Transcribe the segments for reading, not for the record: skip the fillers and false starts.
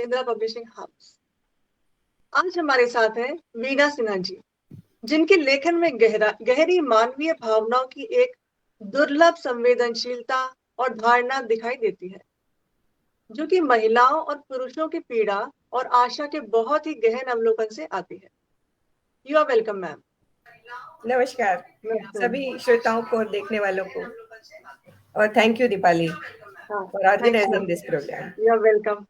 Indira publishing house. आज हमारे साथ हैं वीणा सिन्हा जी, जिनके लेखन में गहरी मानवीय भावनाओं की एक दुर्लभ संवेदनशीलता और धारणा दिखाई देती है, जो कि महिलाओं और पुरुषों की पीड़ा और आशा के बहुत ही गहन अवलोकन से आती है। You are welcome ma'am. नमस्कार सभी श्रोताओं को और देखने वालों को, और थैंक यू दीपाली हाँ, for thank you. Organizing this program. You are welcome.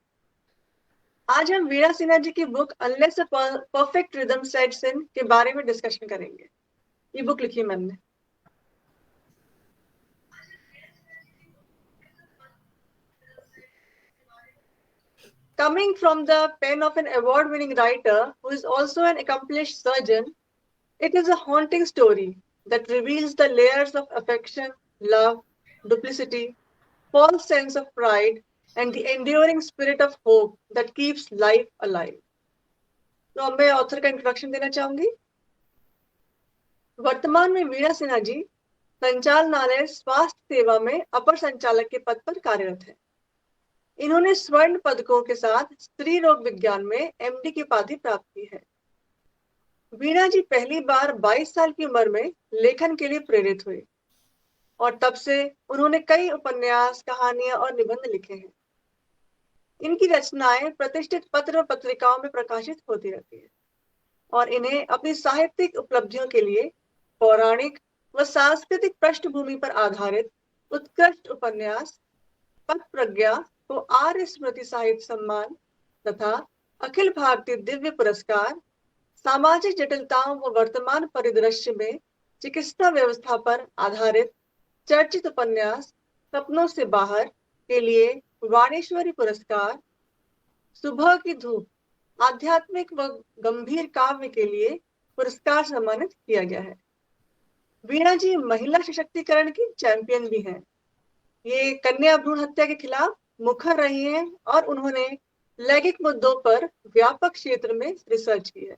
आज हम वीणा सिन्हा जी की book unless a perfect rhythm sets in के बारे में डिस्कशन करेंगे। ये बुक लिखी मैम ने। Coming from the pen of an award-winning writer who is also an accomplished surgeon, it is a haunting story that reveals the layers of affection, love, duplicity, false sense of pride, and the enduring spirit of hope that keeps life alive. तो अब मैं author का introduction देना चाहूंगी। वर्तमान में वीणा सिन्हा जी संचालनालय स्वास्थ्य सेवा में अपर संचालक के पद पर कार्यरत है। इन्होंने स्वर्ण पदकों के साथ स्त्री रोग विज्ञान में एमडी की उपाधि प्राप्त की है। वीणा जी पहली बार 22 साल की उम्र में लेखन के लिए प्रेरित हुए और तब से उन्होंने कई उपन्यास, कहानियां और निबंध लिखे हैं। इनकी रचनाएं प्रतिष्ठित पत्र और पत्रिकाओं में प्रकाशित होती रहती है और इन्हें अपनी साहित्यिक उपलब्धियों के लिए पौराणिक व सांस्कृतिक पृष्ठभूमि पर आधारित उत्कृष्ट उपन्यास, पथ प्रज्ञा को आर्य स्मृति साहित्य सम्मान तथा अखिल भारतीय दिव्य पुरस्कार, सामाजिक जटिलताओं व वर्तमान परिदृश्य में चिकित्सा व्यवस्था पर आधारित चर्चित उपन्यास सपनों से बाहर के लिए वाणेश्वरी पुरस्कार, सुबह की धूप आध्यात्मिक व गंभीर काव्य के लिए पुरस्कार सम्मानित किया गया है। वीणा जी महिला सशक्तिकरण की चैंपियन भी हैं। ये कन्या भ्रूण हत्या के खिलाफ मुखर रही हैं और उन्होंने लैंगिक मुद्दों पर व्यापक क्षेत्र में रिसर्च की है।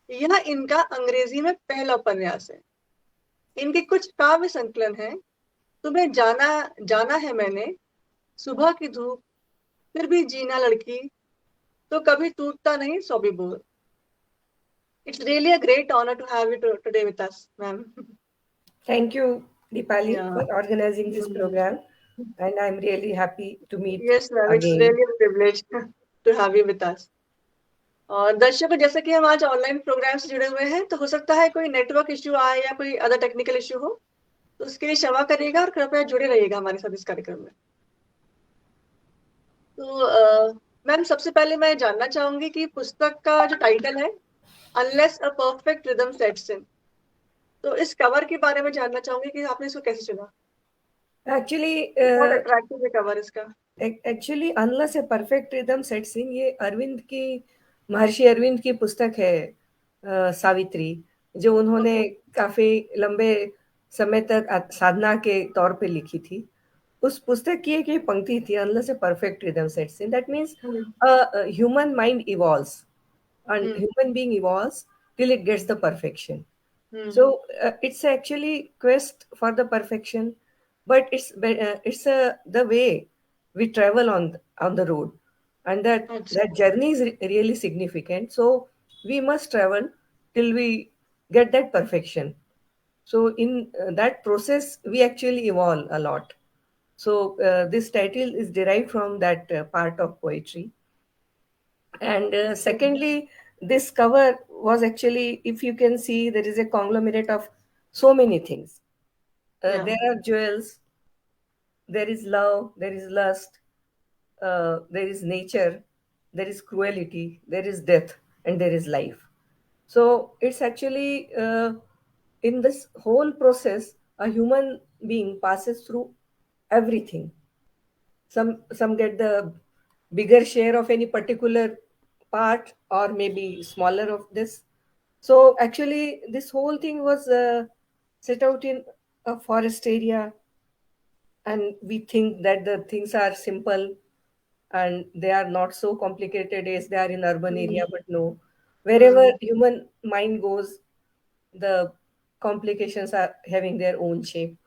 यह इनका अंग्रेजी में पहला उपन्यास है। इनके कुछ काव्य संकलन हैं। तुम्हें जाना जाना है मैंने, सुबह की धूप, फिर भी जीना लड़की, तो कभी टूटता नहीं सौ भी बोल। It's really a great honor to have you today with us, ma'am. Thank you Dipali Yeah. for organizing this program, and I'm really happy to meet Yes, ma'am. It's again. really a privilege to have you with us. और दर्शकों, जैसे कि हम आज online programme से जुड़े हुए हैं, तो हो सकता है कोई नेटवर्क इश्यू आए या कोई अदर टेक्निकल इश्यू हो, तो उसके लिए क्षमा करिएगा और कृपया जुड़े रहिएगा हमारे साथ इस कार्यक्रम में। तो मैम, सबसे पहले मैं जानना चाहूंगी कि पुस्तक का जो टाइटल है unless a perfect rhythm sets इन, तो इस कवर के बारे में जानना चाहूंगी कि आपने इसको कैसे चुना। बहुत अट्रैक्टिव है कवर इसका। Actually unless a perfect rhythm sets इन, ये अरविंद की, महर्षि अरविंद की पुस्तक है, सावित्री, जो उन्होंने काफी लंबे समय तक साधना के तौर पे लिखी थी। उस पुस्तक की एक ये पंक्ति थी, unless a perfect rhythm sets in, that means human mind evolves and human being evolves till it gets the perfection. So it's actually quest for the perfection, but it's the way we travel on the road, and that journey is really significant. So we must travel till we get that perfection. So in that process we actually evolve a lot. So this title is derived from that part of poetry. And secondly, this cover was actually, if you can see, there is a conglomerate of so many things. There are jewels, there is love, there is lust, there is nature, there is cruelty, there is death, and there is life. So it's actually, in this whole process, a human being passes through everything. Some get the bigger share of any particular part, or maybe smaller of this. So actually this whole thing was set out in a forest area, and we think that the things are simple and they are not so complicated as they are in urban area, but no, wherever human mind goes, the complications are having their own shape.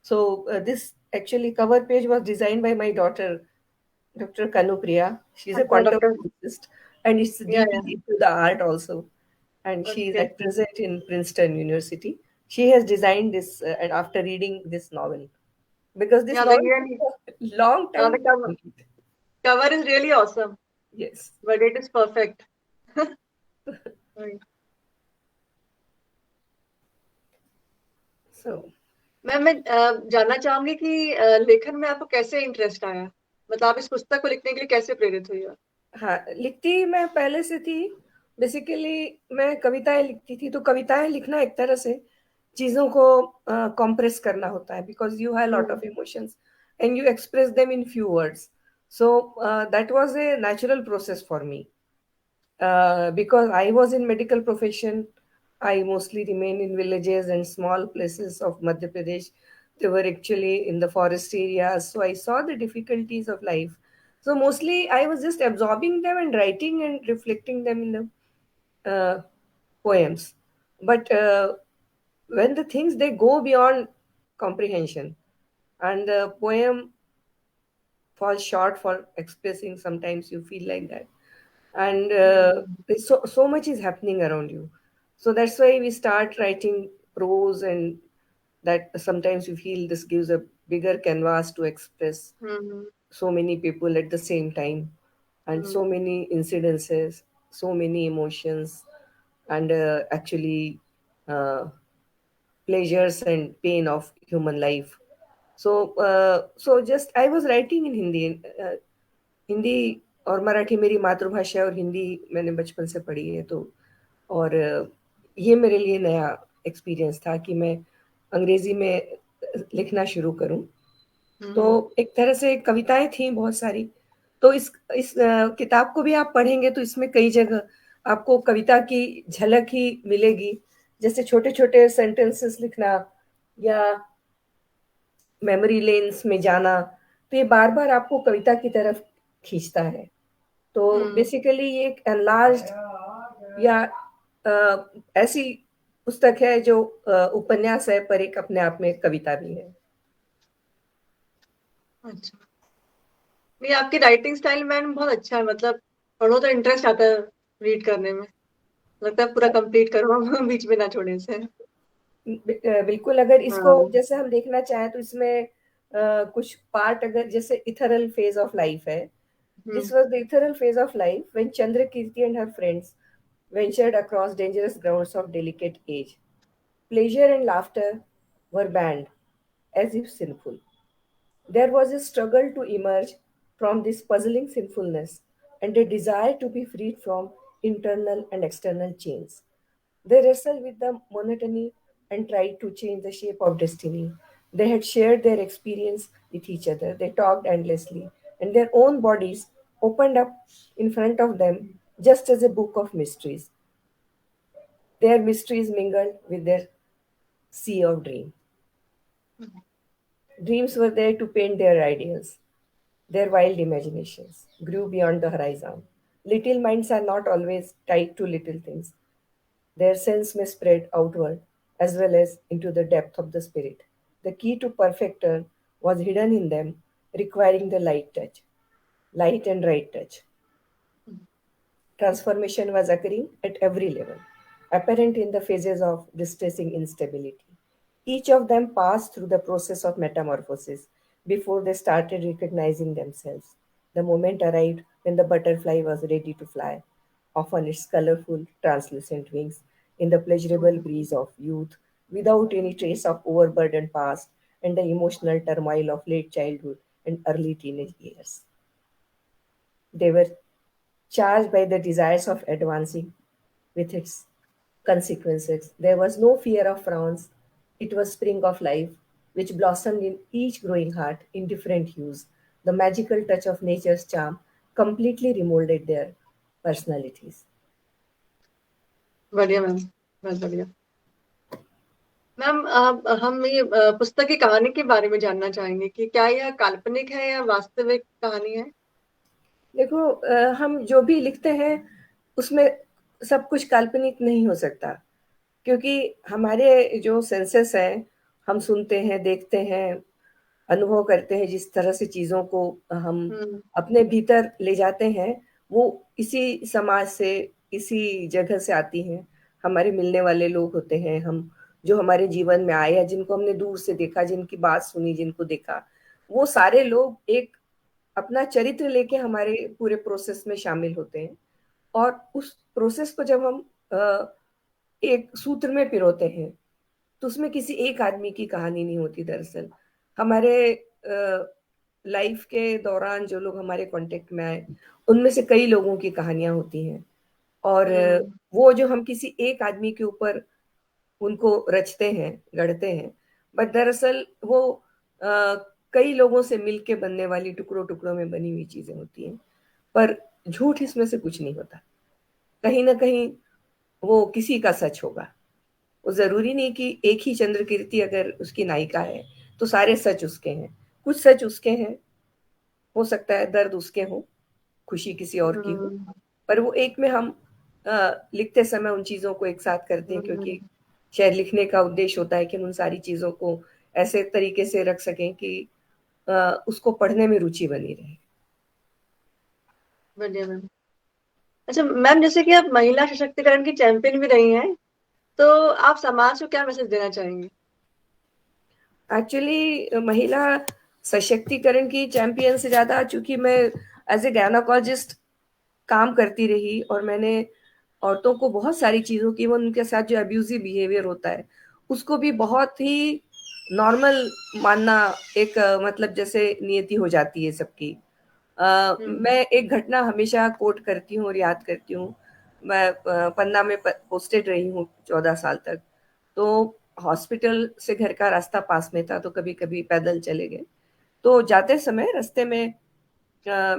So this actually cover page was designed by my daughter, Dr. Kanupriya. She's a अच्छा, quantum doctor. physicist and it's या deeply या into the art also. And she is okay. at present in Princeton University. She has designed this and after reading this novel because this या the novel really, took a long या time the to complete. Cover is really awesome, Yes. But it is perfect. So, मैं जानना चाहूंगी कि लेखन में आपको कैसे इंटरेस्ट आया, मतलब आप इस पुस्तक को लिखने के लिए कैसे प्रेरित हुई हो? हाँ, लिखती मैं पहले से थी। बेसिकली मैं कविताएं लिखती थी, तो कविताएं लिखना एक तरह से चीज़ों को कंप्रेस करना होता है because you have lot hmm. Of emotions and you express them in few words. So that was a natural process for me. Because I was in medical profession, I mostly remained in villages and small places of Madhya Pradesh. They were actually in the forest areas, so I saw the difficulties of life. So mostly I was just absorbing them and writing and reflecting them in the poems. But when the things they go beyond comprehension, and the poem falls short for expressing, sometimes you feel like that, and there's so much is happening around you, so that's why we start writing prose, and that sometimes you feel this gives a bigger canvas to express hmm. so many people at the same time, and hmm. so many incidences, so many emotions, and actually uh, pleasures and pain of human life. So just I was writing in Hindi. Hindi और मराठी मेरी मातृभाषा है और हिंदी मैंने बचपन से पढ़ी है, तो और ये मेरे लिए नया एक्सपीरियंस था कि मैं अंग्रेजी में लिखना शुरू करूं. तो हम्म। एक तरह से कविताएं थी बहुत सारी. तो इस किताब को भी आप पढ़ेंगे तो इसमें कई जगह आपको कविता की झलक ही मिलेगी, जैसे छोटे छोटे सेंटेंसेस लिखना या मेमोरी लेन्स में जाना, तो ये बार बार आपको कविता की तरफ खींचता है. तो हम्म। बेसिकली ये एक एनलार्ज्ड या ऐसी पुस्तक है जो उपन्यास है पर एक अपने आप में कविता भी है. अच्छा, नहीं आपकी राइटिंग स्टाइल मैम बहुत अच्छा है, मतलब पढ़ो तो इंटरेस्ट आता है रीड करने में, लगता है पूरा कंप्लीट करो बीच में ना छोड़ने से। बिल्कुल, अगर इसको हाँ। जैसे हम देखना चाहें तो इसमें कुछ पार्ट, अगर जैसे इथरल फेज ऑफ लाइफ है. Hmm. This was the ethereal phase of life when Chandrakirti and her friends ventured across dangerous grounds of delicate age. Pleasure and laughter were banned as if sinful. There was a struggle to emerge from this puzzling sinfulness and a desire to be freed from internal and external chains. They wrestled with the monotony and tried to change the shape of destiny. They had shared their experience with each other. They talked endlessly, and their own bodies opened up in front of them just as a book of mysteries. Their mysteries mingled with their sea of dream. Dreams were there to paint their ideals. Their wild imaginations grew beyond the horizon. Little minds are not always tied to little things. Their sense may spread outward as well as into the depth of the spirit. The key to perfect turn was hidden in them, requiring the light touch, light and right touch. Transformation was occurring at every level, apparent in the phases of distressing instability. Each of them passed through the process of metamorphosis before they started recognizing themselves. The moment arrived when the butterfly was ready to fly, off on its colorful, translucent wings, in the pleasurable breeze of youth, without any trace of overburdened past and the emotional turmoil of late childhood and early teenage years. They were charged by the desires of advancing with its consequences. There was no fear of frowns. It was spring of life, which blossomed in each growing heart in different hues. The magical touch of nature's charm completely remolded their personalities. बढ़िया ma'am, बहुत बढ़िया। Ma'am हम ये पुस्तक की कहानी के बारे में जानना चाहेंगे कि क्या यह काल्पनिक है या वास्तविक कहानी है? देखो, हम जो भी लिखते हैं उसमें सब कुछ काल्पनिक नहीं हो सकता, क्योंकि हमारे जो सेंसेस हैं, हम सुनते हैं, देखते हैं, अनुभव करते हैं, जिस तरह से चीज़ों को हम हम्म। अपने भीतर ले जाते हैं, वो इसी समाज से, इसी जगह से आती हैं। हमारे मिलने वाले लोग होते हैं, हम जो हमारे जीवन में आए या जिनको हमने दूर से देखा, जिनकी बात सुनी, जिनको देखा, वो सारे लोग एक अपना चरित्र लेके हमारे पूरे प्रोसेस में शामिल होते हैं। और उस प्रोसेस को जब हम एक सूत्र में पिरोते हैं, तो उसमें किसी एक आदमी की कहानी नहीं होती। दरअसल हमारे लाइफ के दौरान जो लोग हमारे कांटेक्ट में आए, उनमें से कई लोगों की कहानियां होती हैं। और हम्म। वो जो हम किसी एक आदमी के ऊपर उनको रचते हैं, गढ़ते हैं, बट दरअसल वो अ, कई लोगों से मिलके बनने वाली, टुकड़ों टुकड़ों में बनी हुई चीजें होती हैं। पर झूठ इसमें से कुछ नहीं होता। कहीं ना कहीं वो किसी का सच होगा। वो जरूरी नहीं कि एक ही चंद्रकीर्ति अगर उसकी नायिका है तो सारे सच उसके हैं। कुछ सच उसके हैं, हो सकता है दर्द उसके हो, खुशी किसी और की हो। हम्म। पर वो एक में हम लिखते समय उन चीजों को एक साथ करते हैं, क्योंकि हम्म। शायद लिखने का उद्देश्य होता है कि हम उन सारी चीजों को ऐसे तरीके से रख सकें कि उसको पढ़ने में रुचि बनी रहे। बढ़िया मैम। अच्छा मैम, जैसे कि आप महिला सशक्तिकरण की चैंपियन भी रही हैं, तो आप समाज को क्या मैसेज देना चाहेंगे? एक्चुअली महिला सशक्तिकरण की चैंपियन से ज्यादा, चूंकि मैं एज ए गायनोकोलॉजिस्ट काम करती रही और मैंने औरतों को बहुत सारी चीजों की, वो उनके साथ जो अब्यूजिव बिहेवियर होता है उसको भी बहुत ही नॉर्मल मानना, एक मतलब जैसे नियति हो जाती है सबकी। हम्म। मैं एक घटना हमेशा कोट करती हूँ और याद करती हूँ। मैं पन्ना में पोस्टेड रही हूँ 14 साल तक। तो हॉस्पिटल से घर का रास्ता पास में था, तो कभी कभी पैदल चले गए। तो जाते समय रास्ते में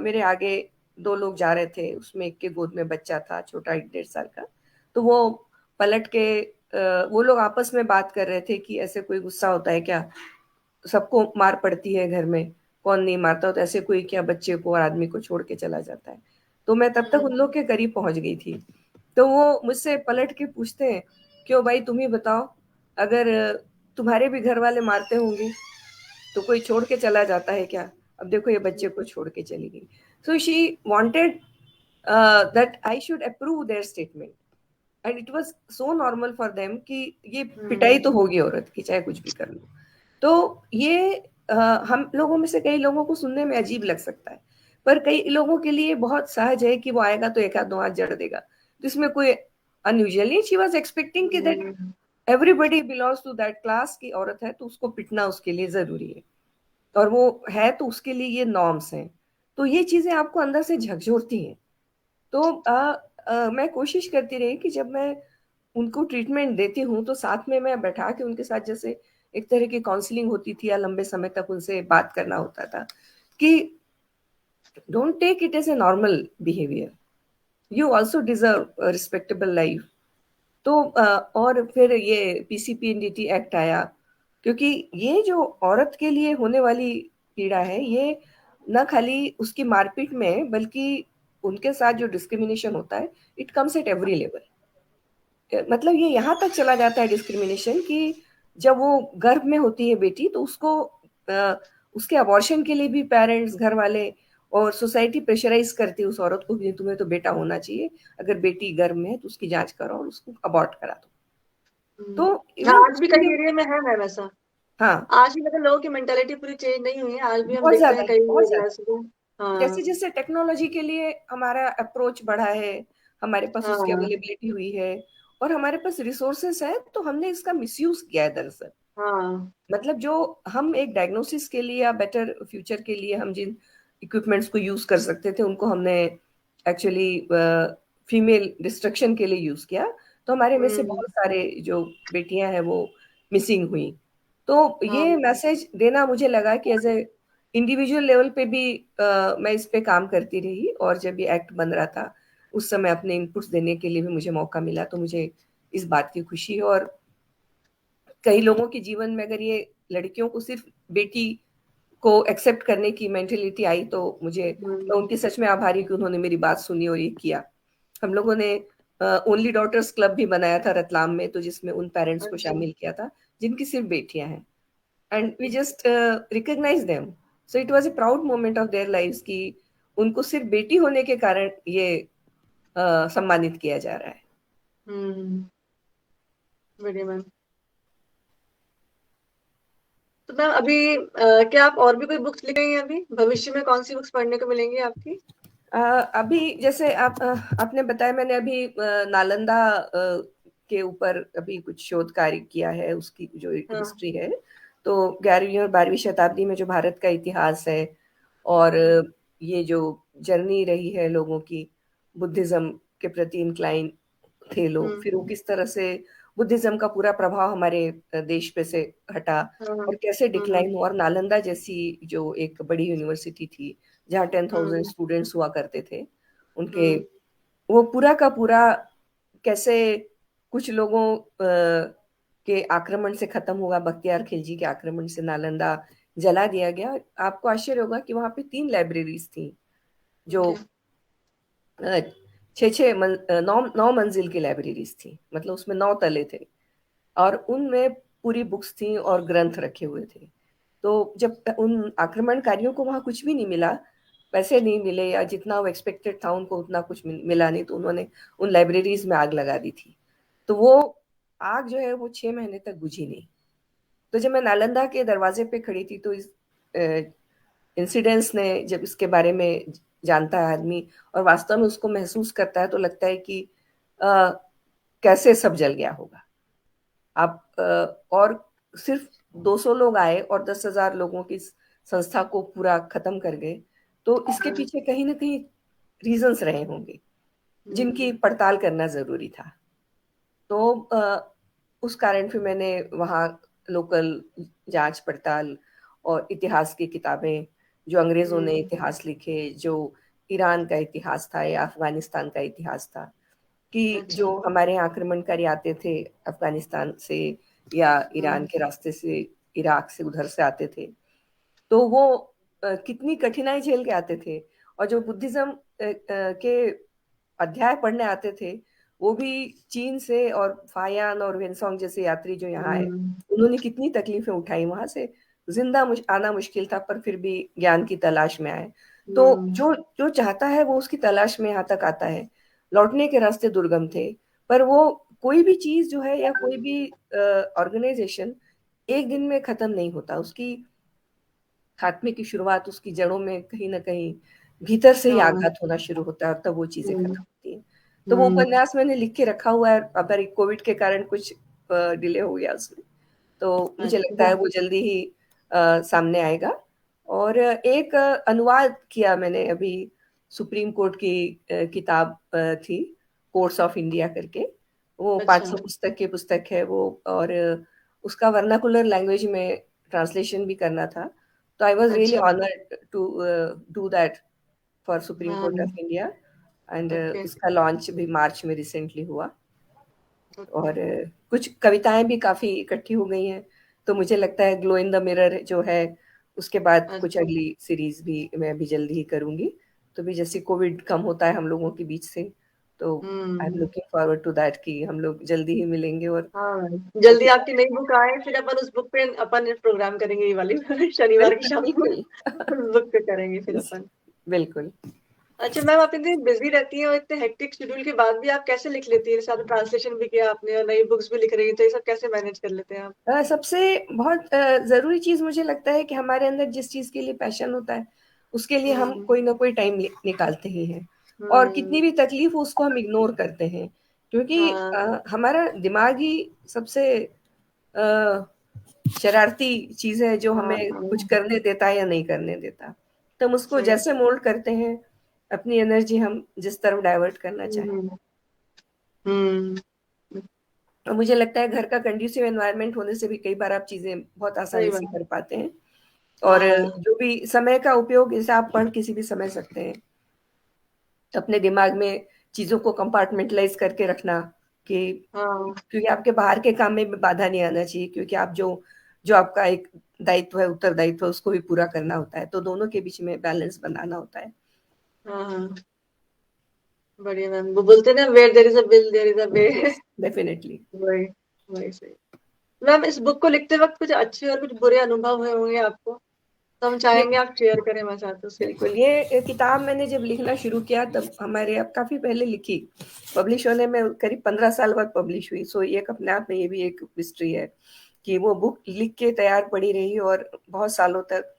मेरे आगे दो लोग जा रहे थे, उसमें एक के गोद में बच्चा था छोटा, 1 1.5 साल का। तो वो पलट के वो लोग आपस में बात कर रहे थे कि ऐसे कोई गुस्सा होता है क्या, सबको मार पड़ती है घर में, कौन नहीं मारता, तो ऐसे कोई क्या बच्चे को और आदमी को छोड़ के चला जाता है। तो मैं तब तक उन हम्म। लोग के करीब पहुंच गई थी। तो वो मुझसे पलट के पूछते हैं, क्यों भाई तुम ही बताओ, अगर तुम्हारे भी घर वाले मारते होंगे तो कोई छोड़ के चला जाता है क्या? अब देखो ये बच्चे को छोड़ के चली गई। So she wanted that I should approve their statement, and it was so normal for them कि ये पिटाई हम्म। तो होगी औरत की, चाहे कुछ भी कर लो। तो ये हम लोगों में से कई लोगों को सुनने में अजीब लग सकता है, पर कई लोगों के लिए बहुत सहज है कि वो आएगा तो एक आध दो हाथ जड़ देगा, तो इसमें कोई अनयूजुअल नहीं। शी वाज एक्सपेक्टिंग कि that hmm. Everybody belongs to that class की औरत है तो उसको पिटना उसके लिए जरूरी है, और वो है तो उसके लिए ये नॉर्म्स हैं। तो ये चीजें आपको अंदर से झकझोरती हैं। तो मैं कोशिश करती रही कि जब मैं उनको ट्रीटमेंट देती हूँ तो साथ में मैं बैठा के उनके साथ जैसे एक तरह की काउंसलिंग होती थी, या लंबे समय तक उनसे बात करना होता था कि don't take it as a normal behaviour, you also deserve respectable life. तो और फिर ये पीसीपीएनडीटी एक्ट आया, क्योंकि ये जो औरत के लिए होने वाली पीड़ा है, ये न खाली उसकी मारपीट में है, बल्कि उनके साथ जो डिस्क्रिमिनेशन होता है, it comes at every level. मतलब ये यहाँ तक चला जाता है डिस्क्रिमिनेशन कि जब वो गर्भ में होती है बेटी, तो उसको उसके अबॉर्शन के लिए भी पेरेंट्स, घर वाले और सोसाइटी प्रेशराइज करती है उस औरत को कि तुम्हें तो बेटा होना चाहिए, अगर बेटी गर्भ में है तो उसकी जांच करो और उसको अबॉर्ट करा दो। तो हाँ, इवन आज भी कई एरिया में है मैम ऐसा। हाँ, आज भी मतलब लोगों की मेंटालिटी पूरी चेंज नहीं हुई है, आज भी हम बहुत देखते हैं ज्यादा, कई बहुत ज्यादा। एरियाज में। जैसे हाँ। जैसे टेक्नोलॉजी के लिए हमारा अप्रोच बढ़ा है, हमारे पास उसकी हाँ। अवेलेबिलिटी हुई है और हमारे पास रिसोर्सेस है, तो हमने इसका मिसयूज किया है दरअसल। हाँ। मतलब जो हम एक डायग्नोसिस के लिए या बेटर फ्यूचर के लिए हम जिन इक्विपमेंट्स को यूज कर सकते थे, उनको हमने एक्चुअली फीमेल डिस्ट्रक्शन के लिए यूज किया। तो हमारे में से हम्म। बहुत सारे जो बेटियां हैं वो मिसिंग हुई। तो हाँ। ये मैसेज देना मुझे लगा कि एज ए इंडिविजुअल लेवल पे भी मैं इस पे काम करती रही, और जब ये एक्ट बन रहा था उस समय अपने इनपुट्स देने के लिए भी मुझे मौका मिला, तो मुझे इस बात की खुशी है। और कई लोगों के जीवन में अगर ये लड़कियों को सिर्फ बेटी को एक्सेप्ट करने की मेंटेलिटी आई, तो मैं हम्म। उनकी सच में आभारी कि उन्होंने मेरी बात सुनी और ये किया। हम लोगों ने ओनली डॉटर्स क्लब भी बनाया था रतलाम में, तो जिसमें उन पेरेंट्स को अच्छा। शामिल किया था जिनकी सिर्फ बेटियां हैं। And we just recognize them. So it was a proud moment of their lives कि उनको सिर्फ बेटी होने के कारण ये सम्मानित किया जा रहा है. हम्म, बढ़िया मैम. तो मैम अभी क्या आप और भी कोई बुक्स लिख रही हैं अभी? भविष्य में कौन सी बुक्स पढ़ने को मिलेंगी आपकी? अभी जैसे आपने बताया, मैंने अभी नालंदा के ऊपर अभी कुछ शोध कार्य किया है, उसकी जो हाँ. हिस्ट्री है. तो 11वीं और 12वीं शताब्दी में जो भारत का इतिहास है, और ये जो जर्नी रही है लोगों की, बुद्धिज्म के प्रति इंक्लाइन थे लोग, फिर वो हम्म. किस तरह से बुद्धिज्म का पूरा प्रभाव हमारे देश पे से हटा, हाँ. और कैसे हम्म. डिक्लाइन हुआ, और नालंदा जैसी जो एक बड़ी यूनिवर्सिटी थी जहाँ 10,000 हम्म. स्टूडेंट्स हुआ करते थे, उनके हम्म. वो पूरा का पूरा कैसे कुछ लोगों के आक्रमण से खत्म हुआ, बख्तियार खिलजी के आक्रमण से नालंदा जला दिया गया. आपको आश्चर्य होगा कि वहां पे 3 लाइब्रेरीज थी, जो ओके. 9 मंजिल की लाइब्रेरीज थी, मतलब उसमें 9 तले थे, और उनमें पूरी बुक्स थी और ग्रंथ रखे हुए थे. तो जब उन आक्रमणकारियों को वहां कुछ भी नहीं मिला, पैसे नहीं मिले, या जितना वो एक्सपेक्टेड था उनको उतना कुछ मिला नहीं, तो उन्होंने उन लाइब्रेरीज में आग लगा दी थी. तो वो आग जो है वो 6 महीने तक बुझी नहीं. तो जब मैं नालंदा के दरवाजे पे खड़ी थी, तो इस इंसिडेंट्स ने, जब इसके बारे में जानता है आदमी और वास्तव में उसको महसूस करता है, तो लगता है कि अ, कैसे सब जल गया होगा. आप और सिर्फ 200 लोग आए और 10,000 लोगों की संस्था को पूरा खत्म कर गए. तो इसके हम्म. पीछे कहीं ना कहीं रीजंस रहे होंगे जिनकी हम्म. पड़ताल करना जरूरी था. तो उस कारण फिर मैंने वहाँ लोकल जांच पड़ताल और इतिहास की किताबें, जो अंग्रेजों ने हम्म. इतिहास लिखे, जो ईरान का इतिहास था या अफगानिस्तान का इतिहास था, कि अच्छा. जो हमारे यहाँ आक्रमणकारी आते थे अफगानिस्तान से या ईरान हम्म. के रास्ते से, इराक से, उधर से आते थे, तो वो कितनी कठिनाई झेल के आते थे. और जो बुद्धिज्म के अध्याय पढ़ने आते थे, वो भी चीन से, और फायान और वेनसोंग जैसे यात्री जो यहाँ आए, हम्म. उन्होंने कितनी तकलीफें उठाई. वहां से जिंदा आना मुश्किल था, पर फिर भी ज्ञान की तलाश में आए. तो हम्म. जो जो चाहता है वो उसकी तलाश में यहाँ तक आता है. लौटने के रास्ते दुर्गम थे, पर वो कोई भी चीज जो है या कोई भी ऑर्गेनाइजेशन एक दिन में खत्म नहीं होता. उसकी खात्मे की शुरुआत उसकी जड़ों में कहीं ना कहीं भीतर से ही हाँ. आघात होना शुरू होता है, और तब वो चीजें हम्म. खत्म होती हैं. तो वो हम्म. उपन्यास मैंने लिख के रखा हुआ है, अगर कोविड के कारण कुछ डिले हो गया उसमें, तो मुझे लगता अच्छा. है वो जल्दी ही सामने आएगा. और एक अनुवाद किया मैंने अभी, सुप्रीम कोर्ट की किताब थी, कोर्ट्स ऑफ इंडिया करके. वो अच्छा. 500 पुस्तक की पुस्तक है वो, और उसका वर्नाकुलर लैंग्वेज में ट्रांसलेशन भी करना था. तो आई वॉज रियली अच्छा. Honoured to do that for supreme court हाँ. Of India. And okay. इसका लॉन्च भी मार्च में रिसेंटली हुआ. ओके. और कुछ कविताएं भी काफी इकट्ठी हो गई हैं. तो मुझे लगता है ग्लो इन द मिरर जो है, उसके बाद कुछ अच्छा. अगली सीरीज भी मैं भी जल्दी ही करूंगी. तो भी जैसे कोविड कम होता है हम लोगों के बीच से, तो I am hmm. Looking forward to that कि हम लोग जल्दी ही मिलेंगे, और हाँ, वो जल्दी आपकी किताबें. नई बुक आए फिर अपन उस बुक पे अपन प्रोग्राम करेंगे, ये वाली शनिवार की बिल्कुल शाम को बिल्कुल. उस बुक पे करेंगे फिर अपन. बिल्कुल. अच्छा मैम, आप इतनी बिजी रहती हैं और इतने हेक्टिक शेड्यूल के बाद भी आप कैसे लिख लेती हैं? साथ ट्रांसलेशन भी किया आपने और नई बुक्स भी लिख रही हैं, तो ये सब कैसे मैनेज कर लेते हैं आप? सबसे बहुत जरूरी चीज मुझे लगता है कि हमारे अंदर जिस चीज के लिए पैशन होता है, उसके लिए हम हम्म. कोई ना कोई टाइम निकालते ही हैं. और कितनी हम्म. भी तकलीफ हो उसको हम इग्नोर करते हैं, क्योंकि हाँ. हमारा दिमाग ही सबसे अ, शरारती चीज है, जो हाँ. हमें कुछ हाँ. करने देता है या नहीं करने देता. तो हम उसको सही. जैसे मोल्ड करते हैं, अपनी एनर्जी हम जिस तरफ डाइवर्ट करना चाहें. हम्म. हम्म. और मुझे लगता है घर का कंड्यूसिव एनवायरनमेंट होने से भी कई बार आप चीजें बहुत सही आसानी से बात. कर पाते हैं. और हाँ. जो भी समय का उपयोग, जैसे आप पढ़ किसी भी समय सकते हैं, अपने दिमाग में चीजों को कंपार्टमेंटलाइज करके रखना, कि हाँ. क्योंकि आपके बाहर के काम में भी बाधा नहीं आना चाहिए, क्योंकि आप जो जो आपका एक दायित्व है, उत्तरदायित्व है, उसको भी पूरा करना होता है. तो दोनों के बीच में बैलेंस बनाना होता है. हाँ. हाँ. बढ़िया मैम, वो बोलते हैं ना, where there is a will there is a way. Yes, definitely. वही. वही सही. मैम इस बुक को लिखते वक्त कुछ अच्छे और कुछ बुरे अनुभव हुए होंगे आपको, तो हम चाहेंगे आप शेयर करें हमारे साथ उसको। बिल्कुल, ये किताब मैंने जब लिखना शुरू किया तब हमारे अब काफ़ी पहले लिखी, पब्लिश होने में करीब 15 साल बाद पब्लिश हुई। सो ये एक अपने आप में ये भी एक हिस्ट्री है कि वो बुक लिख के तैयार पड़ी रही और बहुत सालों तक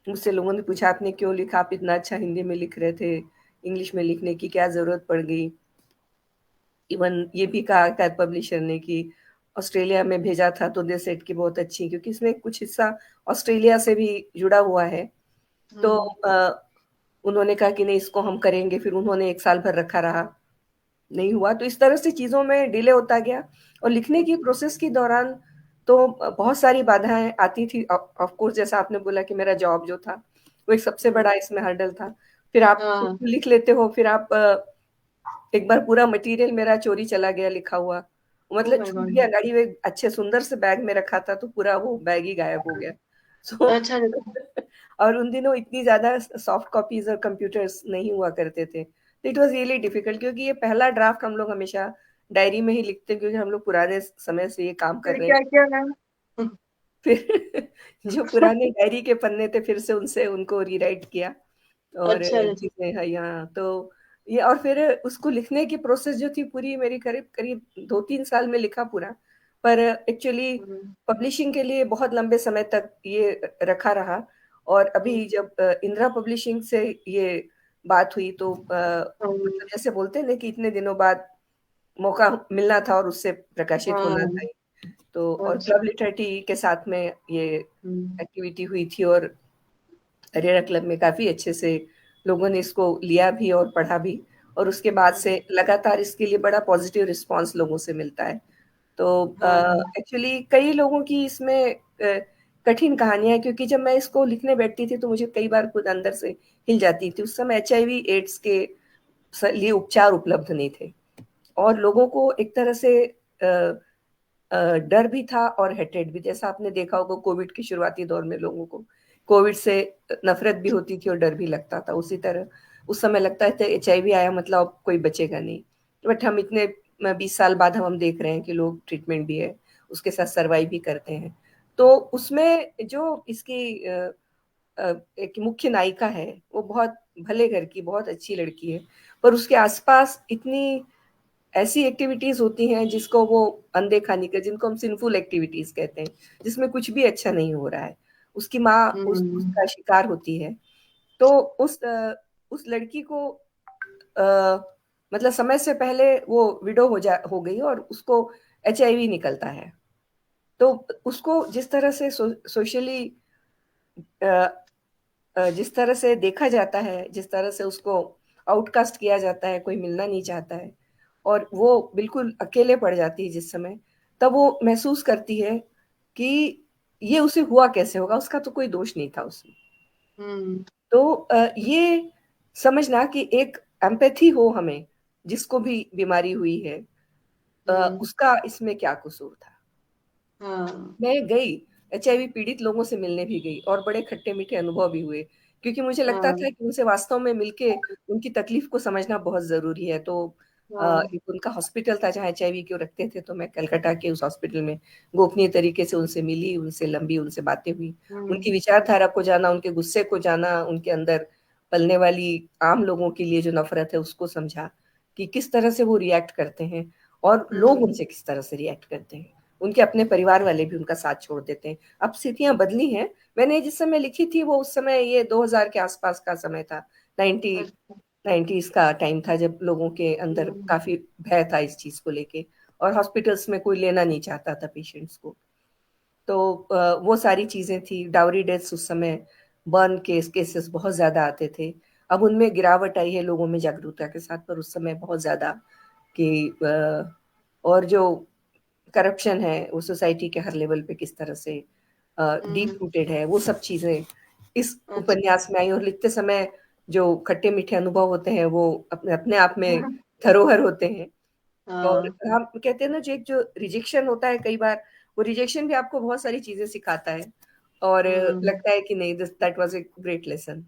मुझसे लोगों ने पूछा आपने क्यों लिखा, आप इतना अच्छा हिंदी में लिख रहे थे, इंग्लिश में लिखने की क्या ज़रूरत पड़ गई। इवन ये भी कहा था पब्लिशर ने कि ऑस्ट्रेलिया में भेजा था तो दे सेड कि बहुत अच्छी, क्योंकि इसमें कुछ हिस्सा ऑस्ट्रेलिया से भी जुड़ा हुआ है। तो हम्म। उन्होंने कहा कि नहीं इसको हम करेंगे, फिर उन्होंने 1 साल भर रखा रहा, नहीं हुआ। तो इस तरह से चीज़ों में डिले होता गया और लिखने की प्रोसेस के दौरान तो बहुत सारी बाधाएं आती थी। ऑफ कोर्स जैसा आपने बोला कि मेरा जॉब जो था वो एक सबसे हम्म। बड़ा इसमें हर्डल था। फिर आप हाँ। कुछ लिख लेते हो, फिर आप एक बार पूरा मटेरियल मेरा चोरी चला गया लिखा हुआ, ओ मतलब माय छूट गॉड। गया, गाड़ी में अच्छे सुंदर से बैग में रखा था तो पूरा वो बैग ही गायब हो गया। सो अच्छा अच्छा। और उन दिनों इतनी ज्यादा सॉफ्ट कॉपीज और कंप्यूटर्स नहीं हुआ करते थे, तो इट वाज रियली डिफिकल्ट, क्योंकि ये पहला ड्राफ्ट हम लोग हमेशा डायरी में ही लिखते हैं, क्योंकि हम लोग पुराने समय से ये काम कर फिर रहे हैं। क्या किया मैम? फिर जो पुराने डायरी के पन्ने थे फिर से उनसे उनको रीराइट किया और अच्छा अच्छा। चीजें है यहाँ तो ये। और फिर उसको लिखने की प्रोसेस जो थी पूरी मेरी करीब करीब 2-3 साल में लिखा पूरा। पर एक्चुअली हम्म। पब्लिशिंग के लिए बहुत लंबे समय तक ये रखा रहा। और हम्म। अभी जब इंदिरा पब्लिशिंग से ये बात हुई तो मतलब जैसे बोलते हैं ना कि इतने दिनों बाद मौका मिलना था और उससे प्रकाशित होना हाँ। था। तो और अच्छा। क्लब लिटरेटी के साथ में ये हम्म। एक्टिविटी हुई थी और हरियाणा क्लब में काफी अच्छे से लोगों ने इसको लिया भी और पढ़ा भी। और उसके बाद से लगातार इसके लिए बड़ा पॉजिटिव रिस्पांस लोगों से मिलता है। तो हाँ। एक्चुअली कई लोगों की इसमें कठिन कहानियां हैं, क्योंकि जब मैं इसको लिखने बैठती थी तो मुझे कई बार खुद अंदर से हिल जाती थी। उस समय HIV एड्स के लिए उपचार उपलब्ध नहीं थे और लोगों को एक तरह से डर भी था और हेट्रेड भी, जैसा आपने देखा होगा कोविड के शुरुआती दौर में लोगों को कोविड से नफरत भी होती थी और डर भी लगता था। उसी तरह उस समय लगता था HIV आया मतलब अब कोई बचेगा नहीं। बट हम इतने 20 साल बाद हम देख रहे हैं कि लोग ट्रीटमेंट भी है, उसके साथ सरवाइव भी करते हैं। तो उसमें जो इसकी एक मुख्य नायिका है वो बहुत भले घर की बहुत अच्छी लड़की है, पर उसके आसपास इतनी ऐसी एक्टिविटीज होती हैं जिसको वो अनदेखा नहीं कर, जिनको हम सिंफुल एक्टिविटीज कहते हैं, जिसमें कुछ भी अच्छा नहीं हो रहा है। उसकी माँ हम्म। उसका शिकार होती है। तो उस लड़की को मतलब समय से पहले वो विडो हो गई और उसको HIV निकलता है। तो उसको जिस तरह से सोशली जिस तरह से देखा जाता है, जिस तरह से उसको आउटकास्ट किया जाता है, कोई मिलना नहीं चाहता है और वो बिल्कुल अकेले पड़ जाती है जिस समय, तब वो महसूस करती है कि ये उसे हुआ कैसे होगा, उसका तो कोई दोष नहीं था उसमें। हम्म। तो ये समझना कि एक एम्पैथी हो हमें, जिसको भी बीमारी हुई है, हम्म। उसका इसमें क्या कसूर था। हाँ। मैं गई, HIV पीड़ित लोगों से मिलने भी गई और बड़े खट्टे मीठे अनुभव भी हुए, क्योंकि मुझे लगता हाँ। था कि उनसे वास्तव में मिलके उनकी तकलीफ को समझना बहुत जरूरी है। तो हाँ। एक उनका हॉस्पिटल था जहाँ HIV क्यों रखते थे, तो मैं कलकत्ता के उस हॉस्पिटल में गोपनीय तरीके से उनसे मिली, उनसे लंबी उनसे बातें हुई, उनकी हम्म। विचारधारा को जाना, उनके गुस्से को जाना, उनके अंदर पलने वाली आम लोगों के लिए जो नफरत है उसको समझा कि किस तरह से वो रिएक्ट करते हैं और लोग हम्म। उनसे किस तरह से रिएक्ट करते हैं। उनके अपने परिवार वाले भी उनका साथ छोड़ देते हैं। अब स्थितियां बदली हैं। मैंने जिस समय लिखी थी वो उस समय ये 2000 के आसपास का समय था। 90 अच्छा। 90s का टाइम था जब लोगों के अंदर हम्म। काफी भय था इस चीज को लेके और हॉस्पिटल्स में कोई लेना नहीं चाहता था पेशेंट्स को। तो वो सारी चीजें थी। डाउरी डेथ्स उस समय, बर्न केसेस बहुत ज्यादा आते थे। अब उनमें गिरावट आई है लोगों में जागरूकता के साथ, पर उस समय बहुत ज्यादा कि और जो करप्शन है वो सोसाइटी के हर लेवल पे किस तरह से डीप हम्म। रूटेड है, वो सब चीजें इस अच्छा। उपन्यास में आई। और लिखते समय जो खट्टे मीठे अनुभव होते हैं वो अपने अपने आप में धरोहर होते हैं। और हाँ। हम कहते हैं ना, जो एक जो रिजेक्शन होता है कई बार, वो रिजेक्शन भी आपको बहुत सारी चीजें सिखाता है और हम्म। लगता है कि नहीं, this that was a great lesson.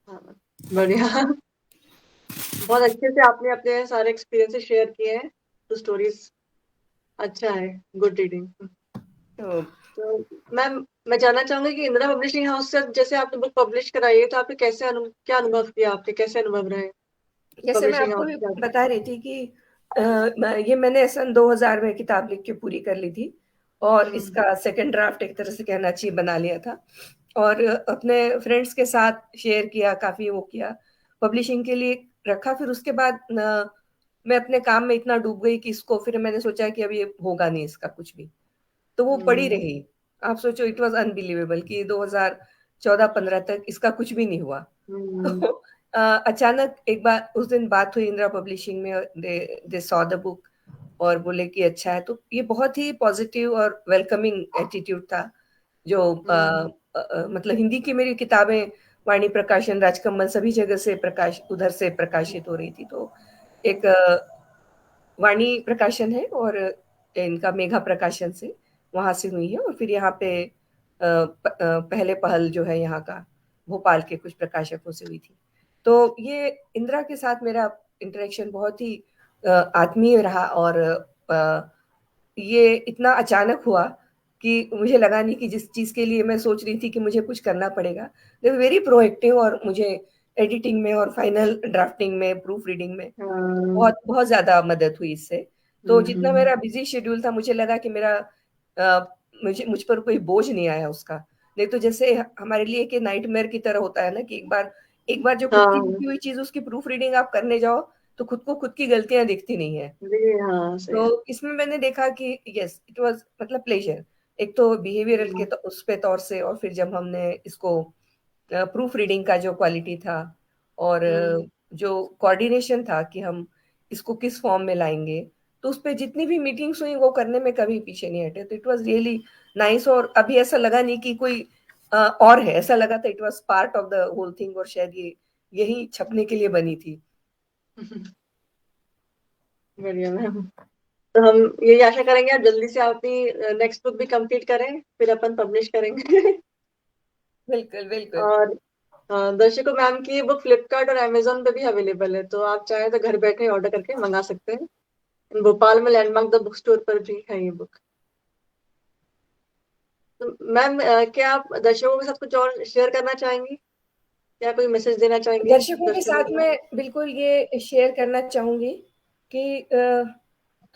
हाँ। बढ़िया। बहुत अच्छे से आपने अपने सारे एक्सपीरियंसेस शेयर किए हैं, टू स्टोरीज। अच्छा है, गुड रीडिंग। तो तो मैम, मैं जानना चाहूंगी कि इंदिरा पब्लिशिंग हाउस से जैसे आपने बुक पब्लिश कराई है, तो आपने क्या अनुभव किया, आपके कैसे अनुभव रहे जैसे मैं पब्लिशिंग आपको हाउस भी के साथ? बता रही थी कि ये मैंने सन 2000 में किताब लिख के पूरी कर ली थी, और हम्म। इसका सेकंड ड्राफ्ट एक तरह से कहना चाहिए बना लिया था, और अपने फ्रेंड्स के साथ शेयर किया, काफी वो किया, पब्लिशिंग के लिए रखा। फिर उसके बाद मैं अपने काम में इतना डूब गई कि इसको फिर मैंने सोचा कि अब ये होगा नहीं इसका कुछ भी, तो वो पड़ी हम्म। रही। आप सोचो, इट वाज अनबिलीवेबल कि 2014-15 तक इसका कुछ भी नहीं हुआ। हम्म। तो अचानक एक बार उस दिन बात हुई इंदिरा पब्लिशिंग में, दे सॉ द बुक और बोले कि अच्छा है। तो ये बहुत ही पॉजिटिव और वेलकमिंग एटीट्यूड था। जो हम्म। मतलब हिंदी की मेरी किताबें वाणी प्रकाशन, राजकमल, सभी जगह से उधर से प्रकाशित हो रही थी। तो एक वाणी प्रकाशन है, और इनका मेघा प्रकाशन से वहां से हुई है, और फिर यहाँ पे पहले पहल जो है यहाँ का भोपाल के कुछ प्रकाशकों से हुई थी। तो ये इंदिरा के साथ मेरा इंटरेक्शन बहुत ही आत्मीय रहा, और ये इतना अचानक हुआ कि मुझे लगा नहीं कि जिस चीज के लिए मैं सोच रही थी कि मुझे कुछ करना पड़ेगा, दे वर वेरी प्रोएक्टिव, और मुझे एडिटिंग में और फाइनल ड्राफ्टिंग में, प्रूफ रीडिंग में हाँ। बहुत बहुत ज्यादा मदद हुई इससे। तो जितना हम्म। मेरा बिजी शेड्यूल था, मुझे लगा कि मुझ पर कोई बोझ नहीं आया उसका। नहीं तो जैसे हमारे लिए कि नाइटमेयर की तरह होता है ना, कि एक बार जो खुद की हाँ लिखी हुई चीज, उसकी प्रूफ रीडिंग आप करने जाओ तो खुद को खुद की गलतियां दिखती नहीं है। जी, हाँ सही है। तो इसमें मैंने देखा कि यस, इट वाज मतलब प्लेजर। एक तो बिहेवियरल के हम्म। तो उस पे तौर से, और फिर जब हमने इसको प्रूफ रीडिंग का जो क्वालिटी था, और हम्म। जो कोऑर्डिनेशन था कि हम इसको किस फॉर्म में लाएंगे, तो उस पे जितनी भी मीटिंग्स हुई वो करने में कभी पीछे नहीं हटे। तो इट वाज रियली नाइस, और अभी ऐसा लगा नहीं कि कोई और है, ऐसा लगा था it was part of the whole thing, और शायद ये यही छपने के लिए बनी थी। बढ़िया मैम। तो हम यही आशा करेंगे आप जल्दी से अपनी नेक्स्ट बुक भी कंप्लीट करें, फिर अपन पब्लिश करेंगे। बिल्कुल बिल्कुल। और दर्शकों, मैम की ये बुक फ्लिपकार्ट और अमेजोन पे भी अवेलेबल है, तो आप चाहें तो घर बैठे ऑर्डर करके मंगा सकते हैं। भोपाल में लैंडमार्क द बुक स्टोर पर भी है ये बुक। तो मैम, क्या आप दर्शकों के साथ कुछ और शेयर करना चाहेंगी, या कोई मैसेज देना चाहेंगी दर्शकों के दर्शकों साथ को? मैं बिल्कुल ये शेयर करना चाहूंगी कि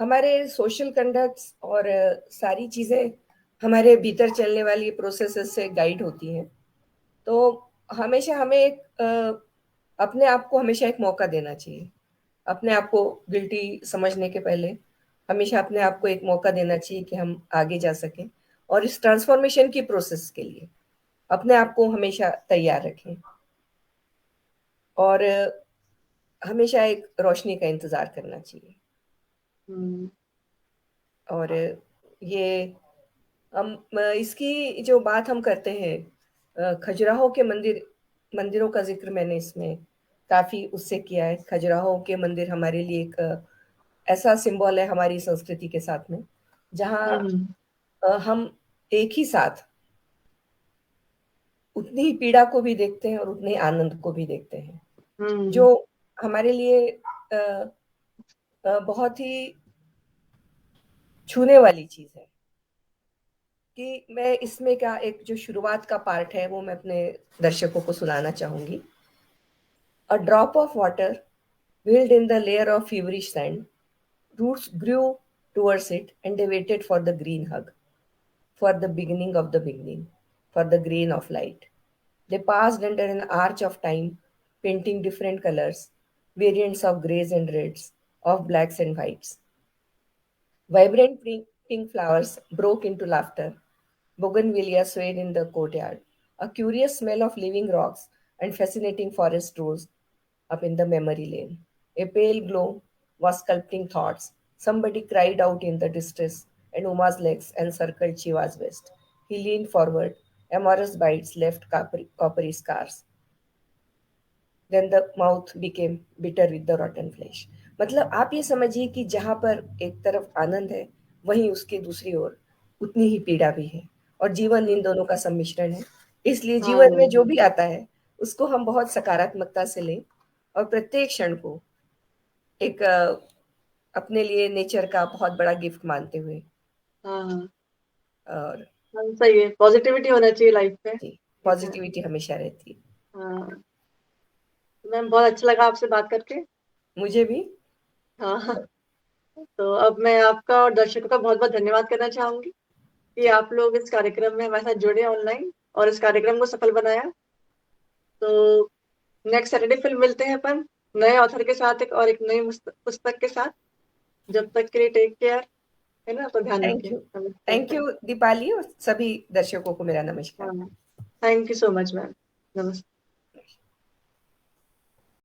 हमारे सोशल कंडक्ट्स और सारी चीजें हमारे भीतर चलने वाली प्रोसेसेस से गाइड होती हैं। तो हमेशा हमें अपने आप को हमेशा एक मौका देना चाहिए। अपने आप को गिल्टी समझने के पहले हमेशा अपने आप को एक मौका देना चाहिए कि हम आगे जा सकें, और इस ट्रांसफॉर्मेशन की प्रोसेस के लिए अपने आप को हमेशा तैयार रखें, और हमेशा एक रोशनी का इंतजार करना चाहिए। हम्म। और ये हम इसकी जो बात हम करते हैं, खजुराहो के मंदिरों का जिक्र मैंने इसमें काफी उससे किया है। खजुराहो के मंदिर हमारे लिए एक ऐसा सिंबल है हमारी संस्कृति के साथ में, जहाँ हम्म। हम एक ही साथ उतनी ही पीड़ा को भी देखते हैं और उतने ही आनंद को भी देखते हैं, हम्म। जो हमारे लिए बहुत ही छूने वाली चीज है। कि मैं इसमें क्या, एक जो शुरुआत का पार्ट है वो मैं अपने दर्शकों को सुनाना चाहूंगी। A drop of water whirled in the layer of feverish sand. Roots grew towards it, and they waited for the green hug, for the beginning of the beginning, for the grain of light. They passed under an arch of time, painting different colors, variants of grays and reds, of blacks and whites. Vibrant pink flowers broke into laughter. Bougainvillea swayed in the courtyard. A curious smell of living rocks and fascinating forest rose up in the memory lane. A pale glow was sculpting thoughts. Somebody cried out in the distress, and Uma's legs encircled Chiva's waist. He leaned forward. Amorous bites left coppery scars. Then the mouth became bitter with the rotten flesh. मतलब आप ये समझिए कि जहां पर एक तरफ आनंद है, वहीं उसके दूसरी ओर उतनी ही पीड़ा भी है, और जीवन इन दोनों का सम्मिश्रण है। इसलिए हाँ जीवन में मैम। जो भी आता है उसको हम बहुत सकारात्मकता से लें, और प्रत्येक क्षण को एक अपने लिए नेचर का बहुत बड़ा गिफ्ट मानते हुए। हाँ हाँ और हाँ, सही है, पॉजिटिविटी होना चाहिए लाइफ में। जी, ये तो है। पॉजिटिविटी हमेशा रहती है। हाँ मैम, बहुत अच्छा लगा आपसे बात करके। मुझे भी। हाँ हाँ। तो अब मैं आपका और दर्शकों का बहुत बहुत धन्यवाद करना चाहूंगी कि जी, आप लोग इस कार्यक्रम में हमारे साथ जुड़े ऑनलाइन और इस कार्यक्रम को सफल बनाया। तो नेक्स्ट सैटरडे फिर मिलते हैं अपन नए ऑथर के साथ, एक और एक नई पुस्तक के साथ। जब तक के लिए टेक केयर, है ना, तो ध्यान थैंक रखें। यू। नमस्ते। थैंक यू दीपाली, और सभी दर्शकों को मेरा नमस्कार। हाँ, thank you so much ma'am. नमस्ते।